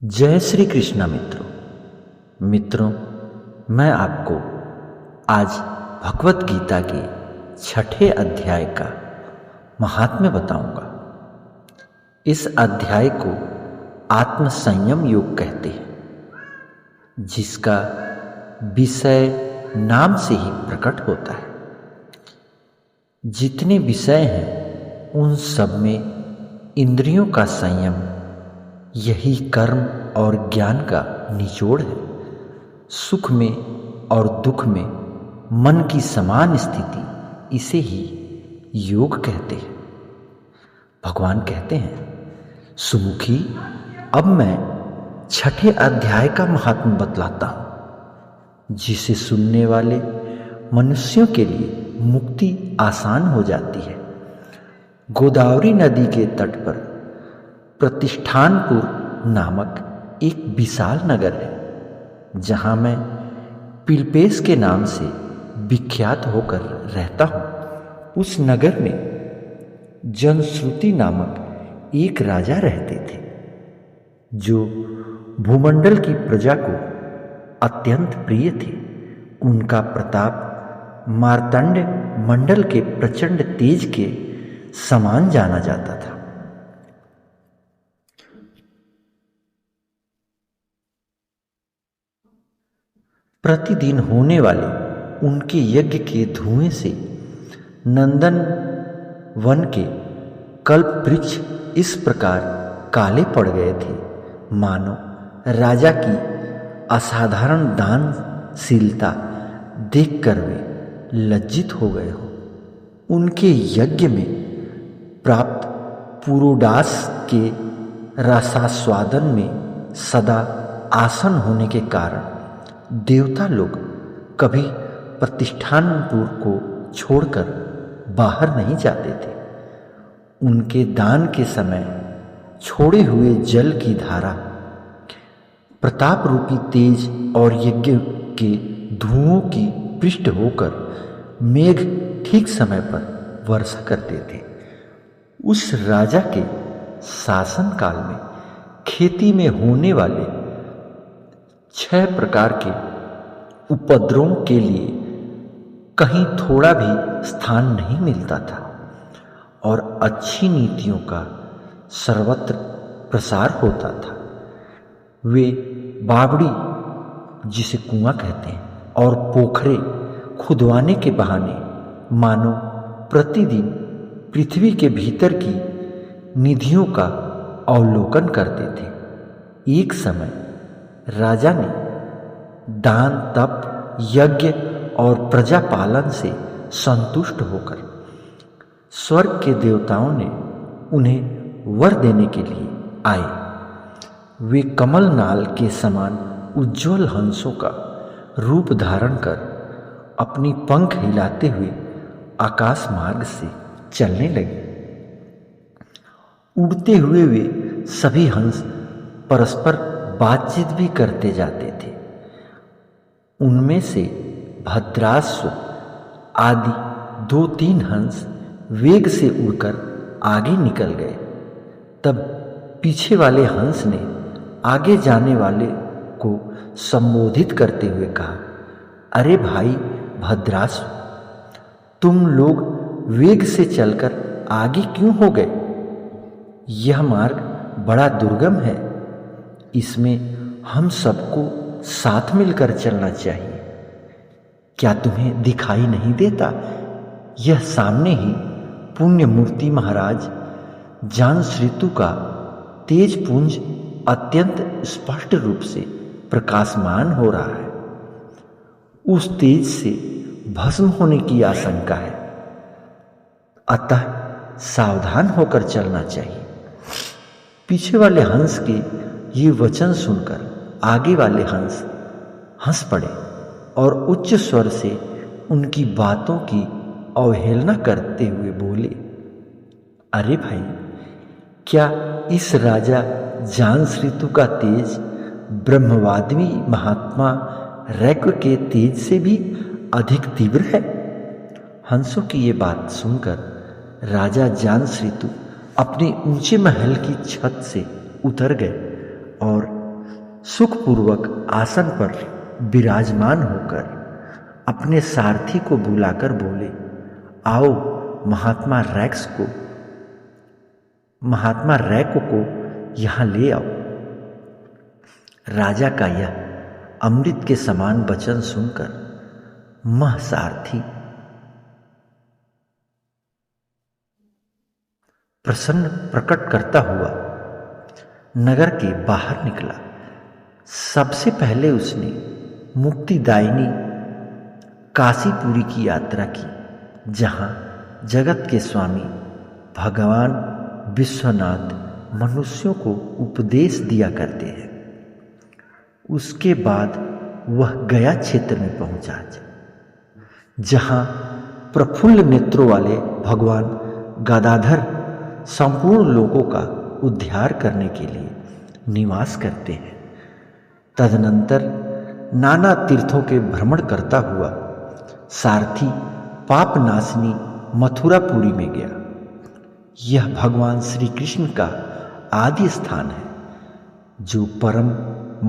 जय श्री कृष्ण मित्रों, मैं आपको आज भगवत गीता के 6ठे अध्याय का महात्म्य बताऊंगा। इस अध्याय को आत्म संयम योग कहते हैं, जिसका विषय नाम से ही प्रकट होता है। जितने विषय हैं उन सब में इंद्रियों का संयम यही कर्म और ज्ञान का निचोड़ है। सुख में और दुख में मन की समान स्थिति, इसे ही योग कहते हैं। भगवान कहते हैं, सुमुखी, अब मैं 6ठे अध्याय का महात्म्य बतलाता हूं, जिसे सुनने वाले मनुष्यों के लिए मुक्ति आसान हो जाती है। गोदावरी नदी के तट पर प्रतिष्ठानपुर नामक एक विशाल नगर है, जहां मैं पिलपेश के नाम से विख्यात होकर रहता हूं। उस नगर में जनश्रुति नामक एक राजा रहते थे, जो भूमंडल की प्रजा को अत्यंत प्रिय थे। उनका प्रताप मार्तंड मंडल के प्रचंड तेज के समान जाना जाता था। प्रतिदिन होने वाले उनके यज्ञ के धुएं से नंदन वन के कल्प वृक्ष इस प्रकार काले पड़ गए थे, मानो राजा की असाधारण दानशीलता देखकर वे लज्जित हो गए हो। उनके यज्ञ में प्राप्त पुरोडास के रसास्वादन में सदा आसन होने के कारण देवता लोग कभी प्रतिष्ठानपुर को छोड़कर बाहर नहीं जाते थे। उनके दान के समय छोड़े हुए जल की धारा प्रताप रूपी तेज और यज्ञ के धुओं की पृष्ठ होकर मेघ ठीक समय पर वर्षा करते थे। उस राजा के शासन काल में खेती में होने वाले 6 प्रकार के उपद्रवों के लिए कहीं थोड़ा भी स्थान नहीं मिलता था, और अच्छी नीतियों का सर्वत्र प्रसार होता था। वे बावड़ी, जिसे कुआं कहते हैं, और पोखरे खुदवाने के बहाने मानो प्रतिदिन पृथ्वी के भीतर की निधियों का अवलोकन करते थे। एक समय राजा ने दान, तप, यज्ञ और प्रजा पालन से संतुष्ट होकर स्वर्ग के देवताओं ने उन्हें वर देने के लिए आए। वे कमल नाल के समान उज्ज्वल हंसों का रूप धारण कर अपनी पंख हिलाते हुए आकाश मार्ग से चलने लगे। उड़ते हुए वे सभी हंस परस्पर बातचीत भी करते जाते थे। उनमें से भद्राश्व आदि 2-3 हंस वेग से उड़कर आगे निकल गए। तब पीछे वाले हंस ने आगे जाने वाले को संबोधित करते हुए कहा, अरे भाई भद्राश्व, तुम लोग वेग से चलकर आगे क्यों हो गए? यह मार्ग बड़ा दुर्गम है, इसमें हम सबको साथ मिलकर चलना चाहिए। क्या तुम्हें दिखाई नहीं देता? यह सामने ही पुण्य मूर्ति महाराज जांश्रितु का तेज पुंज अत्यंत स्पष्ट रूप से प्रकाशमान हो रहा है। उस तेज से भस्म होने की आशंका है, अतः सावधान होकर चलना चाहिए। पीछे वाले हंस के ये वचन सुनकर आगे वाले हंस हंस पड़े और उच्च स्वर से उनकी बातों की अवहेलना करते हुए बोले, अरे भाई, क्या इस राजा जांश्रितु का तेज ब्रह्मवादिनी महात्मा रैक्व के तेज से भी अधिक तीव्र है? हंसों की ये बात सुनकर राजा जांश्रितु अपने ऊंचे महल की छत से उतर गए और सुखपूर्वक आसन पर विराजमान होकर अपने सारथी को बुलाकर बोले, आओ महात्मा रैको को यहाँ ले आओ। राजा का यह अमृत के समान वचन सुनकर सारथी प्रसन्न प्रकट करता हुआ नगर के बाहर निकला। सबसे पहले उसने मुक्तिदायिनी काशीपुरी की यात्रा की, जहां जगत के स्वामी भगवान विश्वनाथ मनुष्यों को उपदेश दिया करते हैं। उसके बाद वह गया क्षेत्र में पहुंचा, जहां प्रफुल्ल नेत्रों वाले भगवान गदाधर संपूर्ण लोगों का उद्धार करने के लिए निवास करते हैं। तदनंतर नाना तीर्थों के भ्रमण करता हुआ सारथी पाप नाशनी मथुरापुरी में गया। यह भगवान श्री कृष्ण का आदि स्थान है, जो परम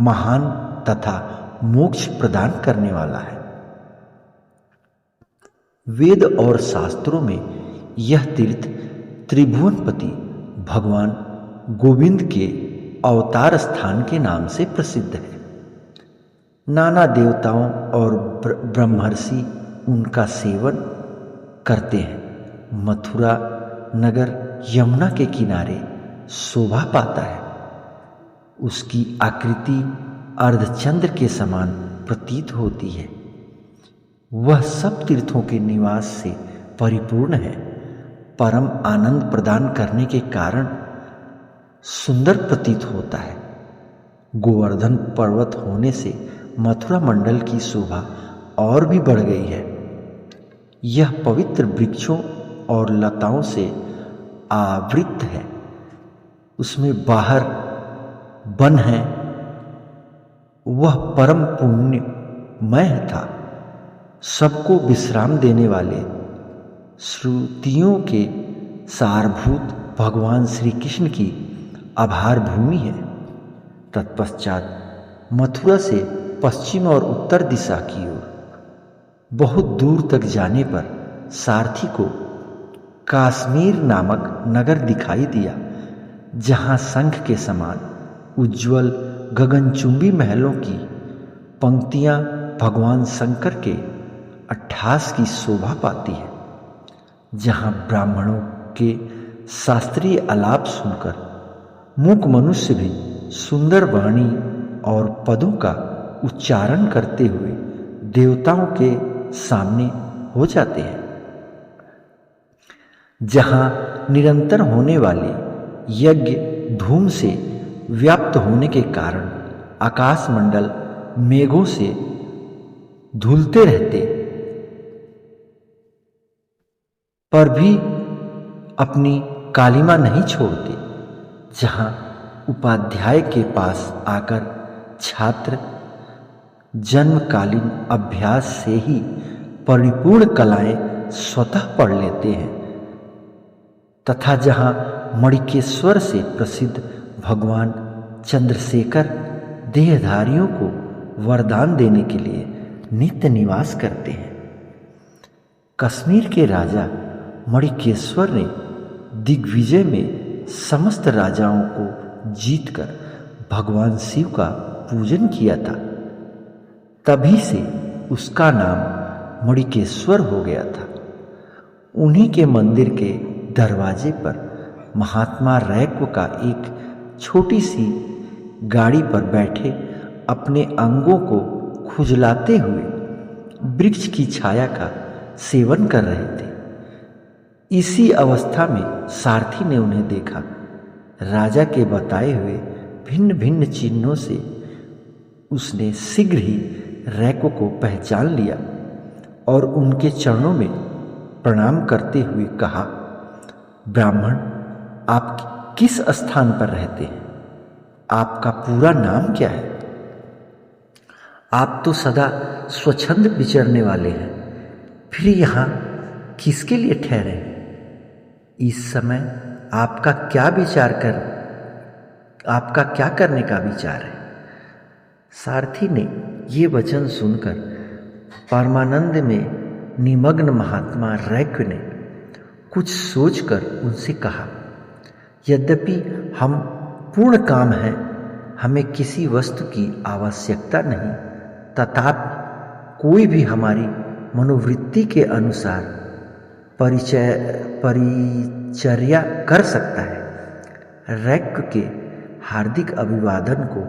महान तथा मोक्ष प्रदान करने वाला है। वेद और शास्त्रों में यह तीर्थ त्रिभुवनपति भगवान गोविंद के अवतार स्थान के नाम से प्रसिद्ध है। नाना देवताओं और ब्रह्मर्षि उनका सेवन करते हैं। मथुरा नगर यमुना के किनारे शोभा पाता है। उसकी आकृति अर्धचंद्र के समान प्रतीत होती है। वह सब तीर्थों के निवास से परिपूर्ण है। परम आनंद प्रदान करने के कारण सुंदर प्रतीत होता है। गोवर्धन पर्वत होने से मथुरा मंडल की शोभा और भी बढ़ गई है। यह पवित्र वृक्षों और लताओं से आवृत है। उसमें बाहर वन है। वह परम पुण्यमय था। सबको विश्राम देने वाले श्रुतियों के सारभूत भगवान श्री कृष्ण की आभार भूमि है। तत्पश्चात मथुरा से पश्चिम और उत्तर दिशा की ओर बहुत दूर तक जाने पर सारथी को काश्मीर नामक नगर दिखाई दिया, जहां शंख के समान उज्ज्वल गगनचुंबी महलों की पंक्तियां भगवान शंकर के अट्ठास की शोभा पाती है। जहां ब्राह्मणों के शास्त्रीय आलाप सुनकर मूक मनुष्य भी सुंदर वाणी और पदों का उच्चारण करते हुए देवताओं के सामने हो जाते हैं। जहां निरंतर होने वाले यज्ञ धूम से व्याप्त होने के कारण आकाश मंडल मेघों से धुलते रहते पर भी अपनी कालिमा नहीं छोड़ते। जहां उपाध्याय के पास आकर छात्र जन्मकालीन अभ्यास से ही परिपूर्ण कलाएं स्वतः पढ़ लेते हैं, तथा जहां मणिकेश्वर से प्रसिद्ध भगवान चंद्रशेखर देहधारियों को वरदान देने के लिए नित्य निवास करते हैं। कश्मीर के राजा मणिकेश्वर ने दिग्विजय में समस्त राजाओं को जीतकर भगवान शिव का पूजन किया था। तभी से उसका नाम मणिकेश्वर हो गया था। उन्हीं के मंदिर के दरवाजे पर महात्मा रैको का एक छोटी सी गाड़ी पर बैठे अपने अंगों को खुजलाते हुए वृक्ष की छाया का सेवन कर रहे थे। इसी अवस्था में सारथी ने उन्हें देखा। राजा के बताए हुए भिन्न भिन्न चिन्हों से उसने शीघ्र ही रैको को पहचान लिया और उनके चरणों में प्रणाम करते हुए कहा, ब्राह्मण, आप किस स्थान पर रहते हैं? आपका पूरा नाम क्या है? आप तो सदा स्वच्छंद विचरने वाले हैं, फिर यहाँ किसके लिए ठहरे? इस समय आपका क्या करने का विचार है? सारथी ने ये वचन सुनकर परमानंद में निमग्न महात्मा रैक्व ने कुछ सोचकर उनसे कहा, यद्यपि हम पूर्ण काम हैं, हमें किसी वस्तु की आवश्यकता नहीं, तथापि कोई भी हमारी मनोवृत्ति के अनुसार परिचर्या कर सकता है। रैक्व के हार्दिक अभिवादन को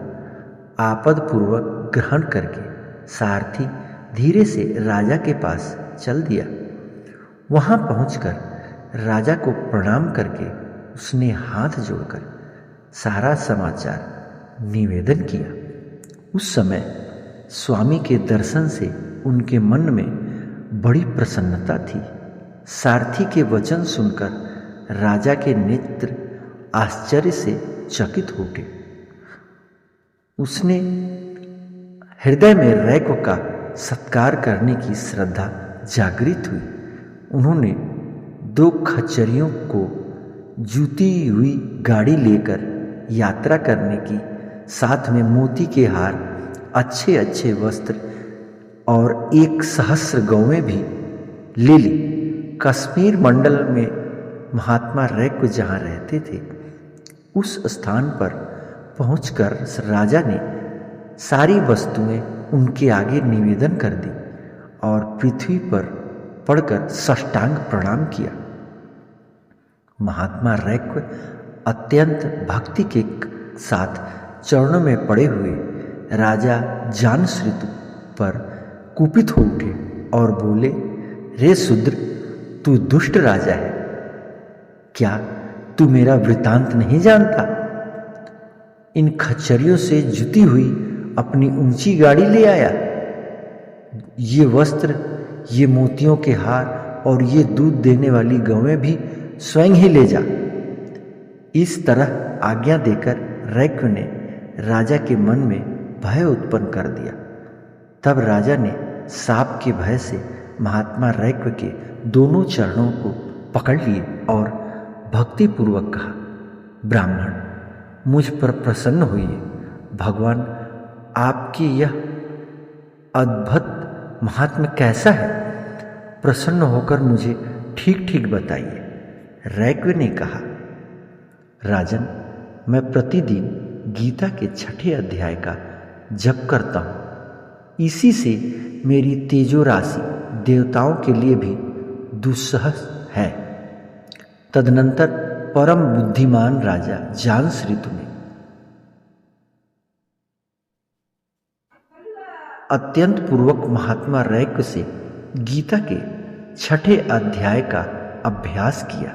आपदपूर्वक ग्रहण करके सारथी धीरे से राजा के पास चल दिया। वहां पहुंचकर राजा को प्रणाम करके उसने हाथ जोड़कर सारा समाचार निवेदन किया। उस समय स्वामी के दर्शन से उनके मन में बड़ी प्रसन्नता थी। सारथी के वचन सुनकर राजा के नेत्र आश्चर्य से चकित हो उठे। उसने हृदय में रैक्व का सत्कार करने की श्रद्धा जागृत हुई। उन्होंने 2 खच्चरियों को जूती हुई गाड़ी लेकर यात्रा करने की, साथ में मोती के हार, अच्छे अच्छे वस्त्र और 1,000 गौवें भी ले ली। कश्मीर मंडल में महात्मा रैक्व जहाँ रहते थे, उस स्थान पर पहुंचकर राजा ने सारी वस्तुएं उनके आगे निवेदन कर दी और पृथ्वी पर पड़कर साष्टांग प्रणाम किया। महात्मा रैक्व अत्यंत भक्ति के साथ चरणों में पड़े हुए राजा जानश्रुत पर कुपित हो उठे और बोले, रे शूद्र, तू दुष्ट राजा है, क्या तू मेरा वृतांत नहीं जानता? इन खच्चरियों से जुती हुई अपनी ऊंची गाड़ी ले आया, ये वस्त्र, ये मोतियों के हार और ये दूध देने वाली गौवें भी स्वयं ही ले जा। इस तरह आज्ञा देकर रैक्व ने राजा के मन में भय उत्पन्न कर दिया। तब राजा ने साप के भय से महात्मा रैक्व के दोनों चरणों को पकड़ लिए और भक्तिपूर्वक कहा, ब्राह्मण, मुझ पर प्रसन्न होइए। भगवान आपकी यह अद्भुत महात्म्य कैसा है? प्रसन्न होकर मुझे ठीक ठीक बताइए। रैक्व ने कहा, राजन, मैं प्रतिदिन गीता के 6ठे अध्याय का जप करता हूँ। इसी से मेरी तेजो राशि देवताओं के लिए भी दुस्सह है। तदनंतर परम बुद्धिमान राजा जानश्रुत ने अत्यंत पूर्वक महात्मा रैक्व से गीता के 6ठे अध्याय का अभ्यास किया।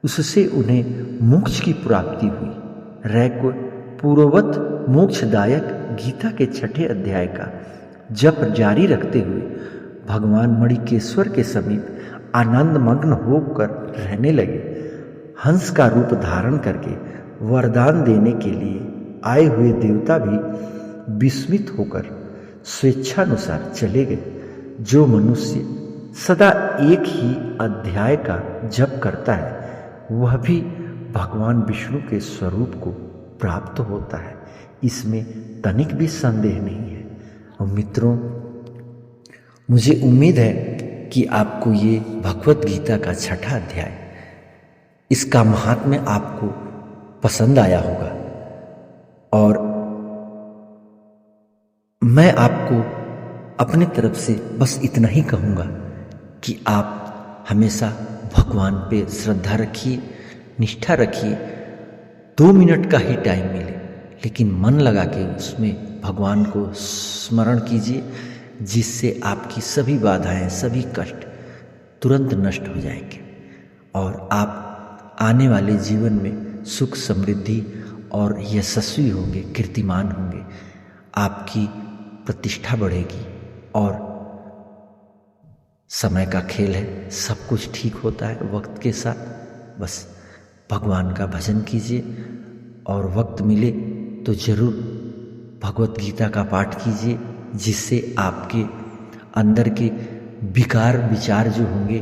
उससे उन्हें मोक्ष की प्राप्ति हुई। रैक्व पूर्ववत मोक्षदायक गीता के 6ठे अध्याय का जप जारी रखते हुए भगवान मणिकेश्वर के समीप आनंद मग्न होकर रहने लगे। हंस का रूप धारण करके वरदान देने के लिए आए हुए देवता भी विस्मित होकर स्वेच्छानुसार चले गए। जो मनुष्य सदा एक ही अध्याय का जप करता है, वह भी भगवान विष्णु के स्वरूप को प्राप्त होता है। इसमें तनिक भी संदेह नहीं है। और मित्रों, मुझे उम्मीद है कि आपको ये भगवत गीता का 6ठा अध्याय, इसका महात्म्य आपको पसंद आया होगा। और मैं आपको अपने तरफ से बस इतना ही कहूँगा कि आप हमेशा भगवान पे श्रद्धा रखिए, निष्ठा रखिए। 2 मिनट का ही टाइम मिले, लेकिन मन लगा के उसमें भगवान को स्मरण कीजिए, जिससे आपकी सभी बाधाएं, सभी कष्ट तुरंत नष्ट हो जाएंगे और आप आने वाले जीवन में सुख, समृद्धि और यशस्वी होंगे, कीर्तिमान होंगे। आपकी प्रतिष्ठा बढ़ेगी और समय का खेल है, सब कुछ ठीक होता है वक्त के साथ। बस भगवान का भजन कीजिए और वक्त मिले तो जरूर भगवत गीता का पाठ कीजिए, जिससे आपके अंदर के विकार विचार जो होंगे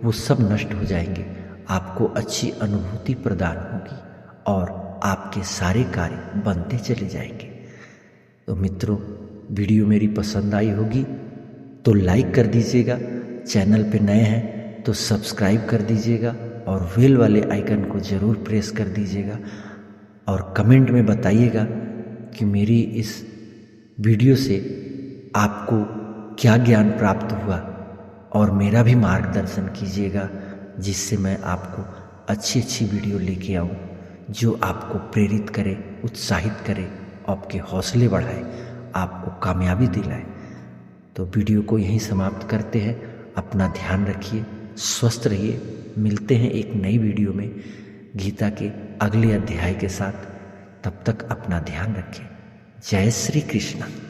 वो सब नष्ट हो जाएंगे। आपको अच्छी अनुभूति प्रदान होगी और आपके सारे कार्य बनते चले जाएंगे। तो मित्रों, वीडियो मेरी पसंद आई होगी तो लाइक कर दीजिएगा, चैनल पे नए हैं तो सब्सक्राइब कर दीजिएगा और बेल वाले आइकन को ज़रूर प्रेस कर दीजिएगा और कमेंट में बताइएगा कि मेरी इस वीडियो से आपको क्या ज्ञान प्राप्त हुआ और मेरा भी मार्गदर्शन कीजिएगा, जिससे मैं आपको अच्छी अच्छी वीडियो लेके आऊँ जो आपको प्रेरित करे, उत्साहित करे, आपके हौसले बढ़ाए, आपको कामयाबी दिलाए। तो वीडियो को यहीं समाप्त करते हैं। अपना ध्यान रखिए, स्वस्थ रहिए। मिलते हैं एक नई वीडियो में गीता के अगले अध्याय के साथ। तब तक अपना ध्यान रखें। जय श्री कृष्ण।